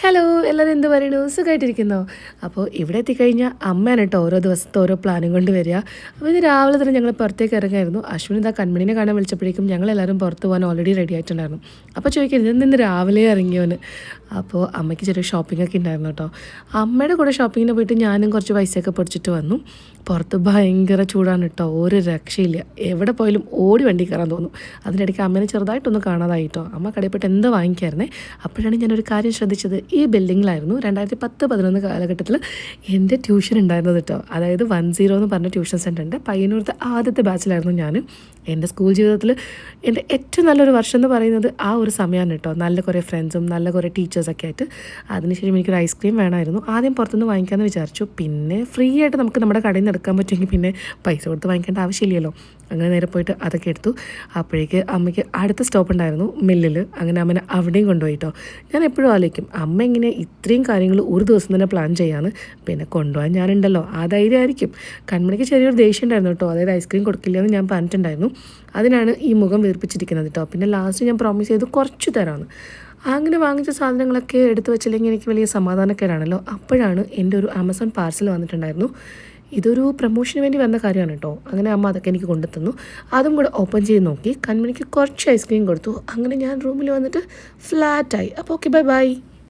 Hello എല്ലാവരും എന്ത് പറയുന്നു സുഖമായിട്ടിരിക്കുന്നോ? അപ്പോൾ ഇവിടെ എത്തിക്കഴിഞ്ഞാൽ അമ്മയാണ് കേട്ടോ ഓരോ ദിവസത്തെ ഓരോ പ്ലാനും കൊണ്ട് വരിക. അപ്പോൾ ഇന്ന് രാവിലെ തന്നെ ഞങ്ങൾ പുറത്തേക്ക് ഇറങ്ങായിരുന്നു. അശ്വിനി ഇതാ കൺമണിനെ കാണാൻ വിളിച്ചപ്പോഴേക്കും ഞങ്ങളെല്ലാവരും പുറത്ത് പോകാൻ ഓൾറെഡി റെഡി ആയിട്ടുണ്ടായിരുന്നു. അപ്പോൾ ചോദിക്കരുത് ഇന്ന് രാവിലെ ഇറങ്ങിയോന്ന്. അപ്പോൾ അമ്മയ്ക്ക് ചെറിയ ഷോപ്പിംഗ് ഒക്കെ ഉണ്ടായിരുന്നു കേട്ടോ. അമ്മയുടെ കൂടെ ഷോപ്പിങ്ങിന് പോയിട്ട് ഞാനും കുറച്ച് പൈസയൊക്കെ പൊടിച്ചിട്ട് വന്നു. പുറത്ത് ഭയങ്കര ചൂടാണ് കേട്ടോ, ഒരു രക്ഷയില്ല. എവിടെ പോയാലും ഓടി വണ്ടി കയറാൻ തോന്നും. അതിനിടയ്ക്ക് അമ്മേനെ ചെറുതായിട്ടൊന്ന് കാണാതായിട്ടോ. അമ്മ കടയിൽ പോയിട്ട് എന്താ വാങ്ങിക്കായിരുന്നേ. അപ്പോഴാണ് ഞാനൊരു കാര്യം ശ്രദ്ധിച്ചത്. ഈ ബിൽഡിങ്ങിലായിരുന്നു 2010-11 കാലഘട്ടത്തിൽ എൻ്റെ ട്യൂഷൻ ഉണ്ടായിരുന്നത് കേട്ടോ. അതായത് 10 എന്ന് പറഞ്ഞ ട്യൂഷൻ സെൻ്ററിൻ്റെ പയ്യന്നൂരത്തെ ആദ്യത്തെ ബാച്ചിലായിരുന്നു ഞാൻ. എൻ്റെ സ്കൂൾ ജീവിതത്തിൽ എൻ്റെ ഏറ്റവും നല്ലൊരു വർഷം എന്ന് പറയുന്നത് ആ ഒരു സമയമാണ് കേട്ടോ. നല്ല കുറേ ഫ്രണ്ട്സും നല്ല കുറേ ടീച്ചേഴ്സൊക്കെ ആയിട്ട്. അതിനുശേഷം എനിക്കൊരു ഐസ്ക്രീം വേണമായിരുന്നു. ആദ്യം പുറത്തുനിന്ന് വാങ്ങിക്കാമെന്ന് വിചാരിച്ചു. പിന്നെ ഫ്രീ ആയിട്ട് നമുക്ക് നമ്മുടെ കടയിൽ നിന്ന് എടുക്കാൻ പറ്റുമെങ്കിൽ പിന്നെ പൈസ കൊടുത്ത് വാങ്ങിക്കേണ്ട ആവശ്യമില്ലല്ലോ. അങ്ങനെ നേരെ പോയിട്ട് അതൊക്കെ എടുത്തു. അപ്പോഴേക്ക് അമ്മയ്ക്ക് അടുത്ത സ്റ്റോപ്പ് ഉണ്ടായിരുന്നു മില്ലിൽ. അങ്ങനെ അമ്മനെ അവിടെയും കൊണ്ടുപോയിട്ടോ. ഞാൻ എപ്പോഴും ആലോചിക്കും, അമ്മ ഇങ്ങനെ ഇത്രയും കാര്യങ്ങൾ ഒരു ദിവസം തന്നെ പ്ലാൻ ചെയ്യാമെന്ന്. പിന്നെ കൊണ്ടുപോകാൻ ഞാനുണ്ടല്ലോ, ആ ധൈര്യമായിരിക്കും. കൺമണിക്ക് ചെറിയൊരു ദേഷ്യം ഉണ്ടായിരുന്നു കേട്ടോ. അതായത് ഐസ്ക്രീം കൊടുക്കില്ല എന്ന് ഞാൻ പറഞ്ഞിട്ടുണ്ടായിരുന്നു. അതിനാണ് ഈ മുഖം വീർപ്പിച്ചിരിക്കുന്നത് കേട്ടോ. പിന്നെ ലാസ്റ്റ് ഞാൻ പ്രോമിസ് ചെയ്തു കുറച്ച് തരാമെന്ന്. അങ്ങനെ വാങ്ങിച്ച സാധനങ്ങളൊക്കെ എടുത്തു വെച്ചില്ലെങ്കിൽ എനിക്ക് വലിയ സമാധാനക്കേടാണല്ലോ. അപ്പോഴാണ് എൻ്റെ ഒരു ആമസോൺ പാർസൽ വന്നിട്ടുണ്ടായിരുന്നു. ഇതൊരു പ്രൊമോഷന് വേണ്ടി വന്ന കാര്യമാണ് കേട്ടോ. അങ്ങനെ അമ്മ അതൊക്കെ എനിക്ക് കൊണ്ടുതന്നു. അതും കൂടെ ഓപ്പൺ ചെയ്ത് നോക്കി. കൺമണിക്ക് കുറച്ച് ഐസ്ക്രീം കൊടുത്തു. അങ്ങനെ ഞാൻ റൂമിൽ വന്നിട്ട് ഫ്ലാറ്റായി. അപ്പോൾ ഓക്കെ, ബൈ ബൈ.